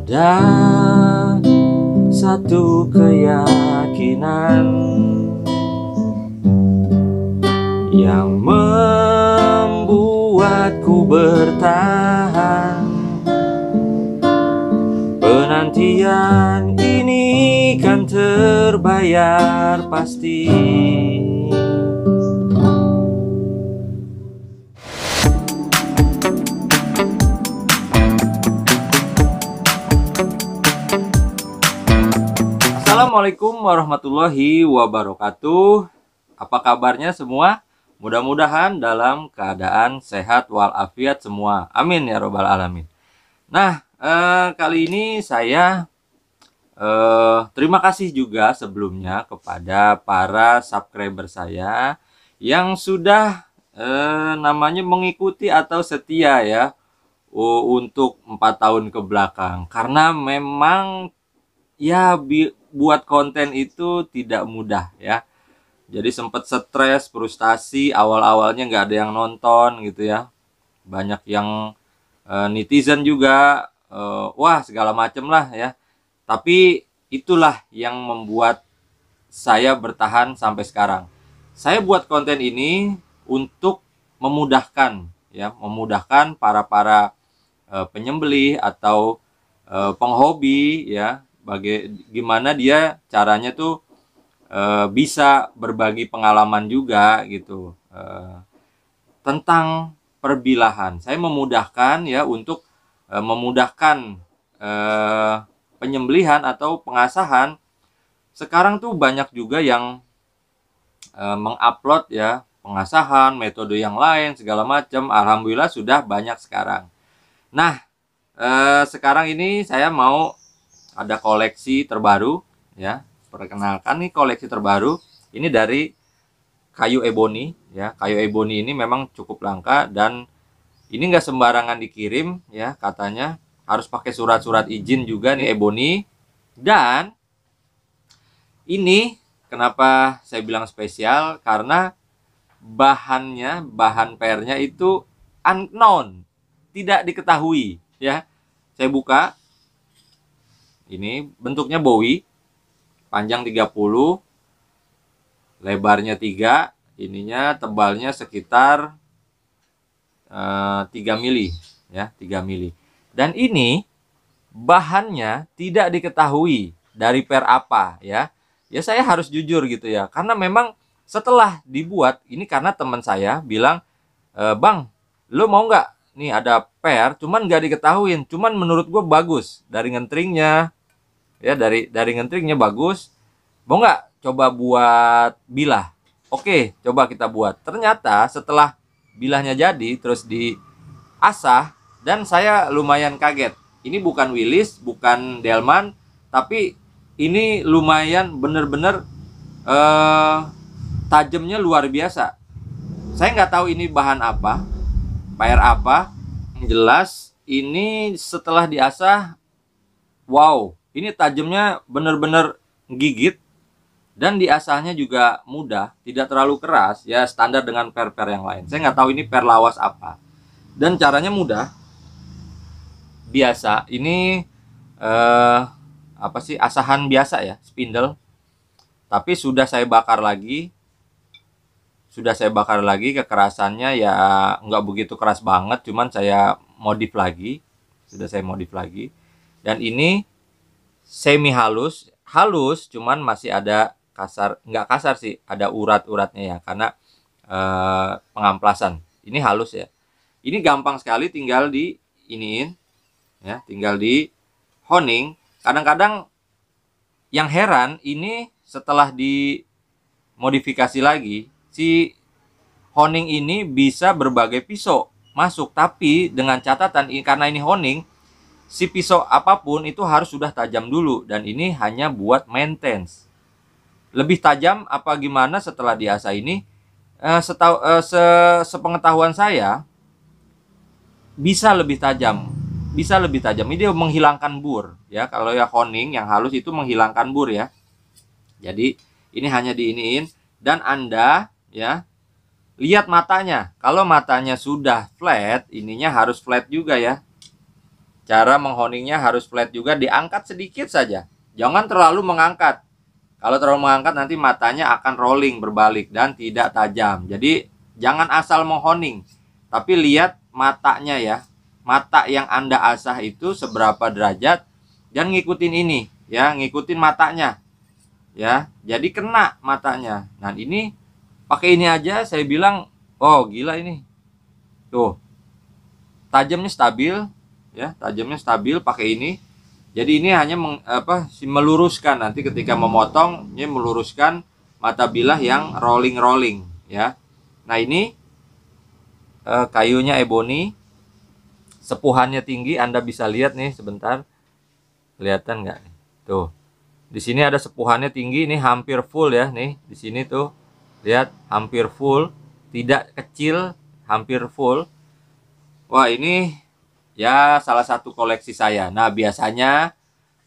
Ada satu keyakinan yang membuatku bertahan. Penantian ini kan terbayar pasti. Assalamualaikum warahmatullahi wabarakatuh. Apa kabarnya semua? Mudah-mudahan dalam keadaan sehat walafiat semua. Amin ya robbal alamin. Nah, kali ini saya terima kasih juga sebelumnya kepada para subscriber saya yang sudah namanya mengikuti atau setia ya untuk 4 tahun ke belakang. Karena memang ya buat konten itu tidak mudah ya. Jadi sempat stres, frustasi, awal-awalnya nggak ada yang nonton gitu ya. Banyak yang netizen juga wah segala macem lah ya. Tapi itulah yang membuat saya bertahan sampai sekarang. Saya buat konten ini untuk memudahkan ya, memudahkan para penyembelih atau penghobi ya, gimana dia caranya tuh bisa berbagi pengalaman juga gitu tentang perbilahan. Saya memudahkan ya untuk memudahkan penyembelihan atau pengasahan. Sekarang tuh banyak juga yang mengupload ya pengasahan, metode yang lain segala macam. Alhamdulillah sudah banyak sekarang. Nah, sekarang ini saya mau ada koleksi terbaru ya. Perkenalkan nih koleksi terbaru. Ini dari kayu ebony ya. Kayu ebony ini memang cukup langka dan ini nggak sembarangan dikirim ya, katanya harus pakai surat-surat izin juga nih ebony. Dan ini kenapa saya bilang spesial, karena bahan pernya itu unknown, tidak diketahui ya. Saya buka. Ini bentuknya bowie, panjang 30, lebarnya 3, ininya tebalnya sekitar 3 mili ya, 3 mili. Dan ini bahannya tidak diketahui dari per apa ya. Ya saya harus jujur gitu ya, karena memang setelah dibuat ini, karena teman saya bilang, "Bang, lo mau nggak? Nih ada per, cuman nggak diketahuin, cuman menurut gue bagus dari ngentringnya." Ya, dari ngentringnya bagus. Mau nggak coba buat bilah? Oke, coba kita buat. Ternyata setelah bilahnya jadi terus diasah, dan saya lumayan kaget. Ini bukan Willis, bukan Delman, tapi ini lumayan bener-bener tajamnya luar biasa. Saya nggak tahu ini bahan apa, per apa. Yang jelas ini setelah diasah, wow, ini tajamnya bener-bener gigit, dan diasahnya juga mudah, tidak terlalu keras ya, standar dengan per-per yang lain. Saya nggak tahu ini per lawas apa, dan caranya mudah biasa. Ini apa sih, asahan biasa ya, spindle, tapi sudah saya bakar lagi. Kekerasannya ya nggak begitu keras banget, cuman saya modif lagi. Dan ini semi halus, cuman masih ada kasar, nggak kasar sih, ada urat-uratnya ya, karena pengamplasan. Ini halus ya. Ini gampang sekali, tinggal di iniin ya, tinggal di honing. Kadang-kadang yang heran ini setelah dimodifikasi lagi, si honing ini bisa berbagai pisau masuk, tapi dengan catatan karena ini honing, si pisau apapun itu harus sudah tajam dulu, dan ini hanya buat maintenance. Lebih tajam apa gimana setelah diasah ini? Sepengetahuan saya bisa lebih tajam. Ini dia menghilangkan bur ya. Kalau ya honing yang halus itu menghilangkan bur ya. Jadi ini hanya diiniin, dan Anda ya lihat matanya. Kalau matanya sudah flat, ininya harus flat juga ya. Cara menghoningnya harus flat juga, diangkat sedikit saja. Jangan terlalu mengangkat. Kalau terlalu mengangkat nanti matanya akan rolling berbalik dan tidak tajam. Jadi jangan asal menghoning, tapi lihat matanya ya. Mata yang Anda asah itu seberapa derajat dan ngikutin ini ya, ngikutin matanya. Ya, jadi kena matanya. Nah, ini pakai ini aja saya bilang, oh gila ini. Tuh. Tajamnya stabil ya, tajamnya stabil pakai ini. Jadi ini hanya meluruskan, nanti ketika memotong ini meluruskan mata bilah yang rolling ya. Nah, ini kayunya ebony, sepuhannya tinggi, Anda bisa lihat nih sebentar. Kelihatan nggak nih? Tuh. Di sini ada sepuhannya tinggi, ini hampir full ya nih. Di sini tuh lihat hampir full, tidak kecil, hampir full. Wah, ini ya salah satu koleksi saya. Nah, biasanya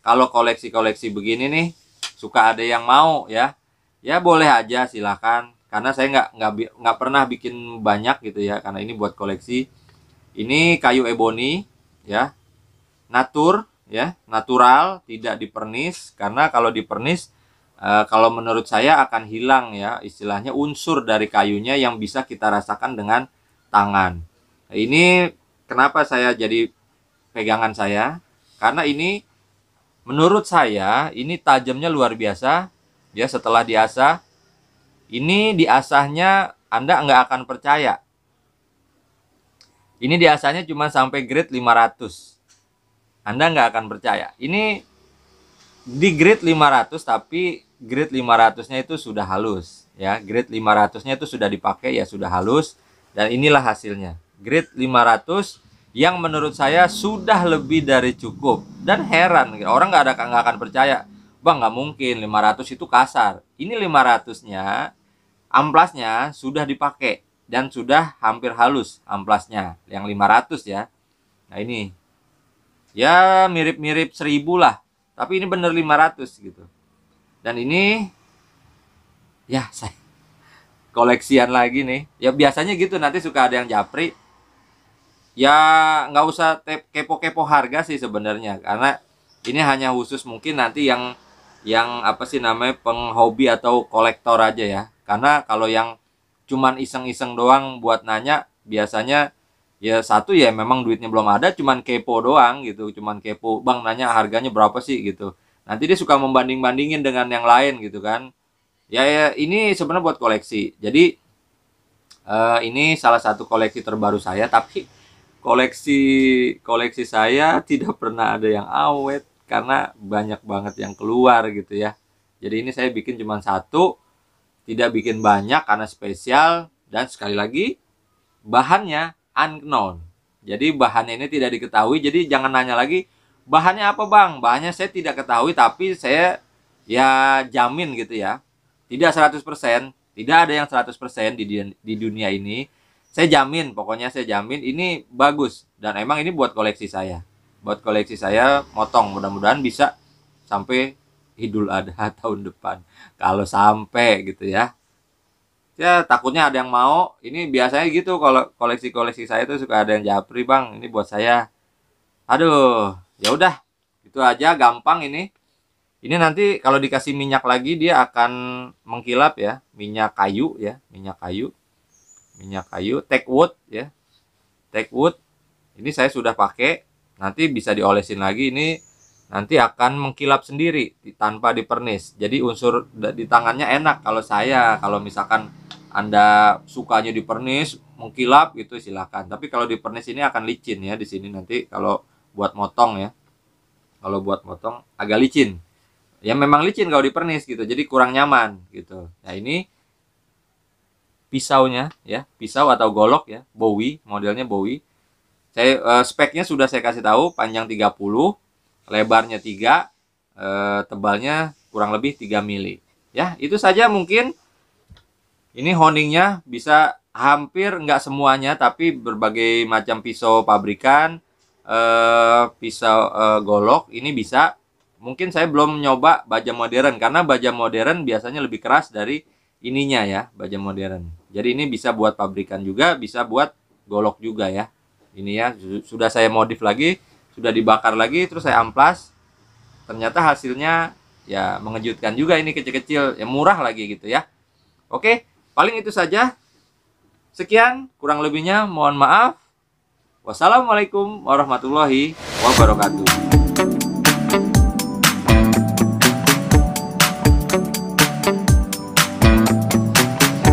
kalau koleksi-koleksi begini nih suka ada yang mau ya. Ya boleh aja, silakan. Karena saya nggak pernah bikin banyak gitu ya. Karena ini buat koleksi. Ini kayu ebony ya, natural, tidak dipernis. Karena kalau dipernis, kalau menurut saya akan hilang ya istilahnya unsur dari kayunya yang bisa kita rasakan dengan tangan. Ini kenapa saya jadi pegangan saya, karena ini menurut saya ini tajamnya luar biasa ya. Setelah diasah, ini diasahnya Anda nggak akan percaya, ini diasahnya cuma sampai grade 500. Anda nggak akan percaya, ini di grade 500, tapi grade 500-nya itu sudah halus ya. Grade 500-nya itu sudah dipakai ya, sudah halus. Dan inilah hasilnya, grade 500 yang menurut saya sudah lebih dari cukup. Dan heran, orang nggak akan percaya, bang nggak mungkin 500 itu kasar. Ini 500-nya amplasnya sudah dipakai dan sudah hampir halus amplasnya yang 500 ya. Nah, ini ya mirip-mirip 1000 lah, tapi ini bener 500 gitu. Dan ini ya saya koleksian lagi nih ya. Biasanya gitu, nanti suka ada yang japri ya. Nggak usah kepo-kepo harga sih sebenarnya, karena ini hanya khusus mungkin nanti yang apa sih namanya, penghobi atau kolektor aja ya. Karena kalau yang cuman iseng-iseng doang buat nanya, biasanya ya satu ya memang duitnya belum ada, cuman kepo doang gitu, cuman kepo, bang nanya harganya berapa sih gitu. Nanti dia suka membanding-bandingin dengan yang lain gitu kan. Ya ini sebenarnya buat koleksi. Jadi ini salah satu koleksi terbaru saya, tapi koleksi saya tidak pernah ada yang awet karena banyak banget yang keluar gitu ya. Jadi ini saya bikin cuma satu, tidak bikin banyak karena spesial. Dan sekali lagi bahannya unknown, jadi bahannya ini tidak diketahui. Jadi jangan nanya lagi bahannya apa bang, bahannya saya tidak ketahui, tapi saya ya jamin gitu ya, tidak 100%, tidak ada yang 100% di dunia ini. Saya jamin, pokoknya saya jamin ini bagus. Dan emang ini buat koleksi saya. Buat koleksi saya motong. Mudah-mudahan bisa sampai Idul Adha tahun depan. Kalau sampai gitu ya. Ya takutnya ada yang mau. Ini biasanya gitu, kalau koleksi-koleksi saya tuh suka ada yang japri, bang ini buat saya. Aduh, ya udah. Itu aja, gampang ini. Ini nanti kalau dikasih minyak lagi dia akan mengkilap ya. Minyak kayu ya, minyak kayu. Minyak kayu, teak wood ya. Teak wood. Ini saya sudah pakai. Nanti bisa diolesin lagi, ini nanti akan mengkilap sendiri tanpa dipernis. Jadi unsur di tangannya enak. Kalau misalkan Anda sukanya dipernis, mengkilap gitu, silakan. Tapi kalau dipernis ini akan licin ya di sini nanti kalau buat motong ya. Kalau buat motong agak licin. Ya memang licin kalau dipernis gitu. Jadi kurang nyaman gitu. Nah, ini pisaunya ya, pisau atau golok ya, Bowie, modelnya Bowie. Saya speknya sudah saya kasih tahu, panjang 30, lebarnya 3, tebalnya kurang lebih 3 mili. Ya, itu saja mungkin. Ini honingnya bisa hampir nggak semuanya, tapi berbagai macam pisau pabrikan, pisau golok ini bisa. Mungkin saya belum nyoba baja modern, karena baja modern biasanya lebih keras dari ininya ya, baja modern. Jadi ini bisa buat pabrikan juga, bisa buat golok juga ya. Ini ya sudah saya modif lagi. sudah dibakar lagi, terus saya amplas. Ternyata hasilnya ya mengejutkan juga, ini kecil-kecil, ya murah lagi gitu ya. Oke, paling itu saja. Sekian, kurang lebihnya mohon maaf. Wassalamualaikum warahmatullahi wabarakatuh.